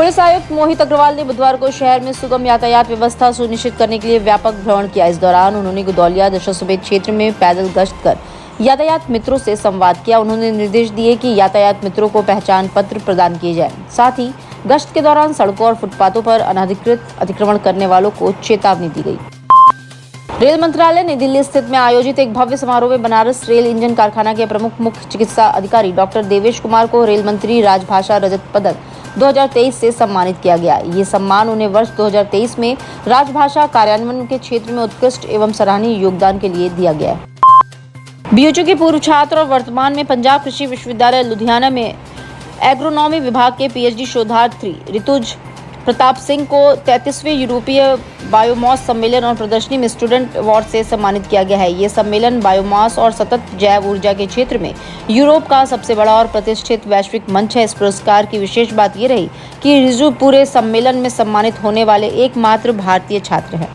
Police आयुक्त मोहित अग्रवाल ने बुधवार को शहर में सुगम यातायात व्यवस्था सुनिश्चित करने के लिए व्यापक भ्रमण किया। इस दौरान उन्होंने गुदौलिया दशाश्वमेध क्षेत्र में पैदल गश्त कर यातायात मित्रों से संवाद किया। उन्होंने निर्देश दिए कि यातायात मित्रों को पहचान पत्र प्रदान किए जाएं। साथ ही गश्त के दौरान सड़कों और फुटपाथों पर अनधिकृत अतिक्रमण करने वालों को चेतावनी दी गई। रेल मंत्रालय नई दिल्ली स्थित में आयोजित एक भव्य समारोह में बनारस रेल इंजन कारखाना के प्रमुख मुख्य चिकित्सा अधिकारी डॉक्टर देवेश कुमार को रेल मंत्री राजभाषा रजत पदक 2023 से सम्मानित किया गया। ये सम्मान उन्हें वर्ष 2023 में राजभाषा कार्यान्वयन के क्षेत्र में उत्कृष्ट एवं सराहनीय योगदान के लिए दिया गया। बीएचयू के पूर्व छात्र और वर्तमान में पंजाब कृषि विश्वविद्यालय लुधियाना में एग्रोनॉमी विभाग के पीएचडी शोधार्थी ऋतुज प्रताप सिंह को 33वें यूरोपीय बायोमास सम्मेलन और प्रदर्शनी में स्टूडेंट अवार्ड से सम्मानित किया गया है। ये सम्मेलन बायोमास और सतत जैव ऊर्जा के क्षेत्र में यूरोप का सबसे बड़ा और प्रतिष्ठित वैश्विक मंच है। इस पुरस्कार की विशेष बात ये रही कि रिजू पूरे सम्मेलन में सम्मानित होने वाले एकमात्र भारतीय छात्र हैं।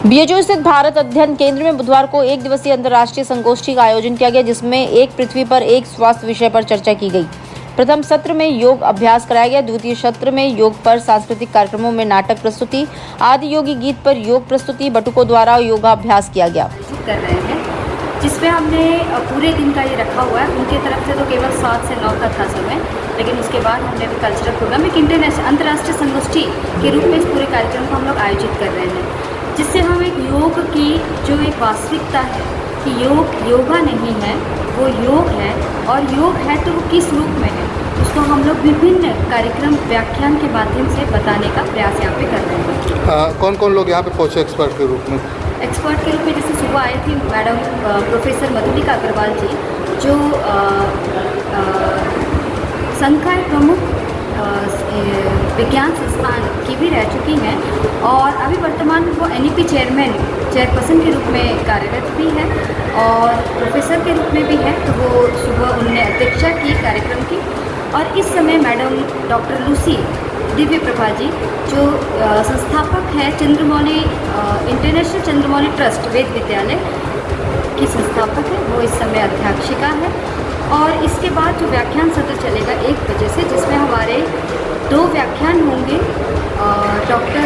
बीएचयू स्थित भारत अध्ययन केंद्र में बुधवार को एक दिवसीय अंतर्राष्ट्रीय संगोष्ठी का आयोजन किया गया, जिसमें एक पृथ्वी पर एक स्वास्थ्य विषय पर चर्चा की गई। प्रथम सत्र में योग अभ्यास कराया गया। द्वितीय सत्र में योग पर सांस्कृतिक कार्यक्रमों में नाटक प्रस्तुति, आदि योगी गीत पर योग प्रस्तुति, बटुकों द्वारा योगाभ्यास किया गया। कर रहे हैं जिसमें हमने पूरे दिन का ये रखा हुआ है। उनके तरफ से तो केवल 7 से 9 का था समय, लेकिन उसके बाद हमने भी कल्चरल प्रोग्राम एक इंटरनेशनल अंतर्राष्ट्रीय संगोष्ठी के रूप में इस पूरे कार्यक्रम को हम लोग आयोजित कर रहे हैं, जिससे हम एक योग की जो एक वास्तविकता है कि योग योगा नहीं है, वो योग है, और योग है तो वो किस रूप में है, उसको हम लोग विभिन्न कार्यक्रम व्याख्यान के माध्यम से बताने का प्रयास यहाँ पे कर रहे हैं। कौन कौन लोग यहाँ पे पहुँचे एक्सपर्ट के रूप में? एक्सपर्ट के रूप में जैसे सुबह आई थी मैडम प्रोफेसर मधुलिका अग्रवाल जी, जो संघ का प्रमुख विज्ञान संस्थान की भी रह चुकी हैं, और अभी वर्तमान में वो एनईपी चेयरपर्सन के रूप में कार्यरत भी है और प्रोफेसर के रूप में भी है। तो वो सुबह उन्होंने अध्यक्षता की कार्यक्रम की, और इस समय madam doctor Lucy Divya Prabha ji, जो संस्थापक है चंद्रमौली इंटरनेशनल चंद्रमौली ट्रस्ट वेद विद्यालय की संस्थापक है, वो इस समय अध्याक्षिका है। और इसके बाद जो व्याख्यान सत्र चलेगा 1 बजे से, जिसमें हमारे 2 व्याख्यान होंगे डॉक्टर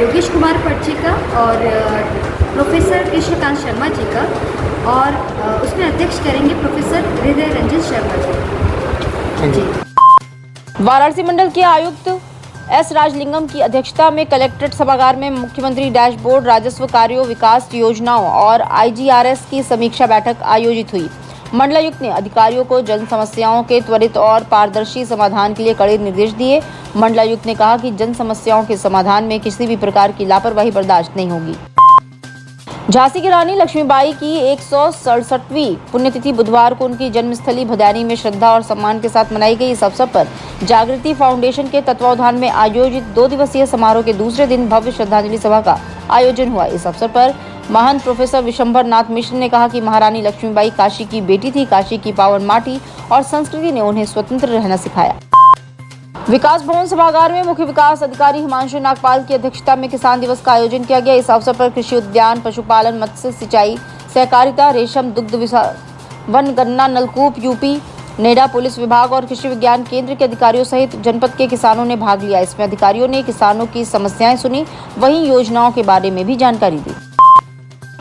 योगेश कुमार भट्ट जी का और प्रोफेसर कृष्णकांत शर्मा जी का, और उसमें अध्यक्ष करेंगे प्रोफेसर हृदय रंजन शर्मा जी। वाराणसी मंडल के आयुक्त एस राजलिंगम की अध्यक्षता में कलेक्ट्रेट सभागार में मुख्यमंत्री डैशबोर्ड, राजस्व कार्यों, विकास योजनाओं और आईजीआरएस की समीक्षा बैठक आयोजित हुई। मंडलायुक्त ने अधिकारियों को जन समस्याओं के त्वरित और पारदर्शी समाधान के लिए कड़े निर्देश दिए। मंडलायुक्त ने कहा कि जन समस्याओं के समाधान में किसी भी प्रकार की लापरवाही बर्दाश्त नहीं होगी। झांसी की रानी लक्ष्मीबाई की 167वीं पुण्यतिथि बुधवार को उनकी जन्मस्थली भदैनी में श्रद्धा और सम्मान के साथ मनाई गई। इस अवसर पर जागृति फाउंडेशन के तत्वावधान में आयोजित 2 दिवसीय समारोह के दूसरे दिन भव्य श्रद्धांजलि सभा का आयोजन हुआ। इस अवसर पर महंत प्रोफेसर विशंभर नाथ मिश्र ने कहा कि महारानी लक्ष्मीबाई काशी की बेटी थी। काशी की पावन माटी और संस्कृति ने उन्हें स्वतंत्र रहना सिखाया। विकास भवन सभागार में मुख्य विकास अधिकारी हिमांशु नागपाल की अध्यक्षता में किसान दिवस का आयोजन किया गया। इस अवसर पर कृषि उद्यान, पशुपालन, मत्स्य सिंचाई, सहकारिता, रेशम, दुग्ध, वन, गन्ना, नलकूप, यूपी, नेडा, पुलिस विभाग और कृषि विज्ञान केंद्र के अधिकारियों सहित जनपद के किसानों ने भाग लिया। इसमें अधिकारियों ने किसानों की समस्याएं सुनी, वहीं योजनाओं के बारे में भी जानकारी दी।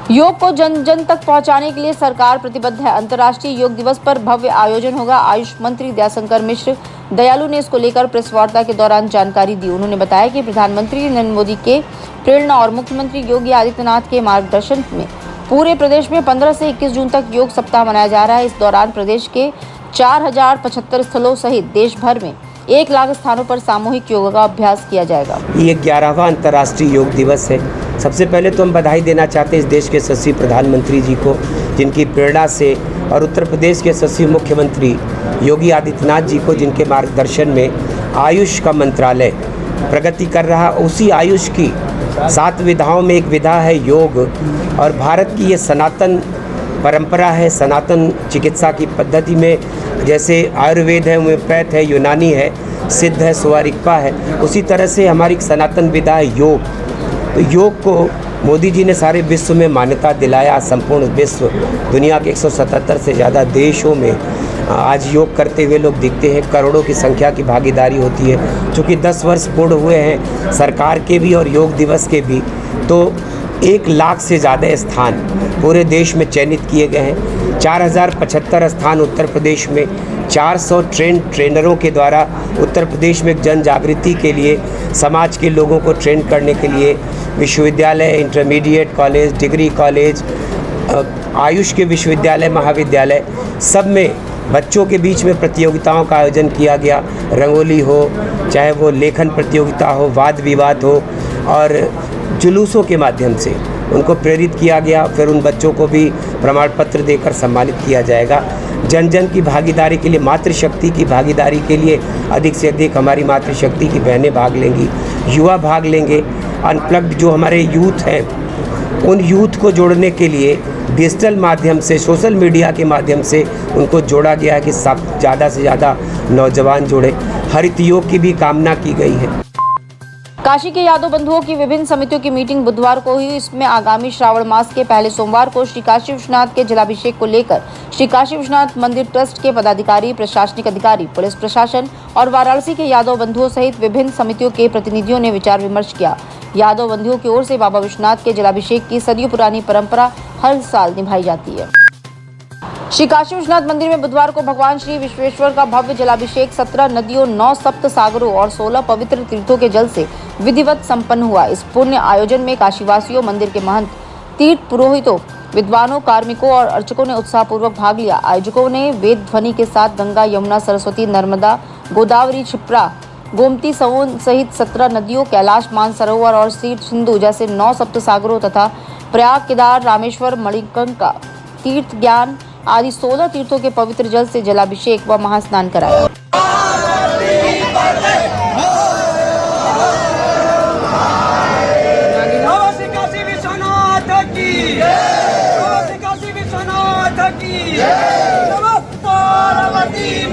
योग को जन जन तक पहुंचाने के लिए सरकार प्रतिबद्ध है। अंतर्राष्ट्रीय योग दिवस पर भव्य आयोजन होगा। आयुष मंत्री दयाशंकर मिश्र दयालु ने इसको लेकर प्रेस वार्ता के दौरान जानकारी दी। उन्होंने बताया कि प्रधानमंत्री नरेंद्र मोदी के प्रेरणा और मुख्यमंत्री योगी आदित्यनाथ के मार्गदर्शन में पूरे प्रदेश में 15 से 21 जून तक योग सप्ताह मनाया जा रहा है। इस दौरान प्रदेश के 4075 स्थलों सहित देश भर में 1 लाख स्थानों पर सामूहिक योग का अभ्यास किया जाएगा। ये 11वां अंतर्राष्ट्रीय योग दिवस है। सबसे पहले तो हम बधाई देना चाहते हैं इस देश के यशस्वी प्रधानमंत्री जी को, जिनकी प्रेरणा से, और उत्तर प्रदेश के यशस्वी मुख्यमंत्री योगी आदित्यनाथ जी को, जिनके मार्गदर्शन में आयुष का मंत्रालय प्रगति कर रहा। उसी आयुष की 7 विधाओं में एक विधा है योग, और भारत की ये सनातन परंपरा है। सनातन चिकित्सा की पद्धति में जैसे आयुर्वेद है, होम्योपैथ है, यूनानी है, सिद्ध है, सुवारिकपा है, उसी तरह से हमारी सनातन विधा है योग। तो योग को मोदी जी ने सारे विश्व में मान्यता दिलाया। संपूर्ण विश्व, दुनिया के 177 से ज़्यादा देशों में आज योग करते हुए लोग दिखते हैं। करोड़ों की संख्या की भागीदारी होती है। चूँकि 10 वर्ष पूर्ण हुए हैं सरकार के भी और योग दिवस के भी, तो 1 लाख से ज़्यादा स्थान पूरे देश में चयनित किए गए हैं। 4075 स्थान उत्तर प्रदेश में, 400 ट्रेनरों के द्वारा उत्तर प्रदेश में जन जागृति के लिए, समाज के लोगों को ट्रेन करने के लिए विश्वविद्यालय, intermediate college, degree college, Ayush के विश्वविद्यालय, महाविद्यालय, सब में बच्चों के बीच में प्रतियोगिताओं का आयोजन किया गया। रंगोली हो, चाहे वो लेखन प्रतियोगिता हो, वाद विवाद हो, और जुलूसों के माध्यम से उनको प्रेरित किया गया। फिर उन बच्चों को भी प्रमाण पत्र देकर सम्मानित किया जाएगा। जन जन की भागीदारी के लिए, मातृशक्ति की भागीदारी के लिए अधिक से अधिक हमारी मातृशक्ति की बहनें भाग लेंगी, युवा भाग लेंगे। अनप्लग्ड जो हमारे यूथ हैं, उन यूथ को जोड़ने के लिए डिजिटल माध्यम से, सोशल मीडिया के माध्यम से उनको जोड़ा गया है कि ज़्यादा से ज़्यादा नौजवान जुड़े। हरित योग की भी कामना की गई है। काशी के यादव बंधुओं की विभिन्न समितियों की मीटिंग बुधवार को हुई। इसमें आगामी श्रावण मास के पहले सोमवार को श्री काशी विश्वनाथ के जलाभिषेक को लेकर श्री काशी विश्वनाथ मंदिर ट्रस्ट के पदाधिकारी, प्रशासनिक अधिकारी, पुलिस प्रशासन और वाराणसी के यादव बंधुओं सहित विभिन्न समितियों के प्रतिनिधियों ने विचार विमर्श किया। यादव बंधुओं की ओर से बाबा विश्वनाथ के जलाभिषेक की सदियों पुरानी परंपरा हर साल निभाई जाती है। श्री काशी विश्वनाथ मंदिर में बुधवार को भगवान श्री विश्वेश्वर का भव्य जलाभिषेक 17 नदियों, 9 सप्त सागरों और 16 पवित्र तीर्थों के जल से विधिवत संपन्न हुआ। इस पुण्य आयोजन में काशीवासियों, मंदिर के महंत, तीर्थ पुरोहितों, विद्वानों, कार्मिकों और अर्चकों ने उत्साहपूर्वक भाग लिया। आयोजकों ने वेद ध्वनि के साथ गंगा, यमुना, सरस्वती, नर्मदा, गोदावरी, क्षिप्रा, गोमती, सोन सहित 17 नदियों, कैलाश मानसरोवर और सिंधु जैसे 9 सप्त सागरों तथा प्रयाग, केदार, रामेश्वर, मणिकर्णिका, तीर्थ ज्ञान आदि 16 तीर्थों के पवित्र जल से जलाभिषेक व महास्नान कराया। पार्वती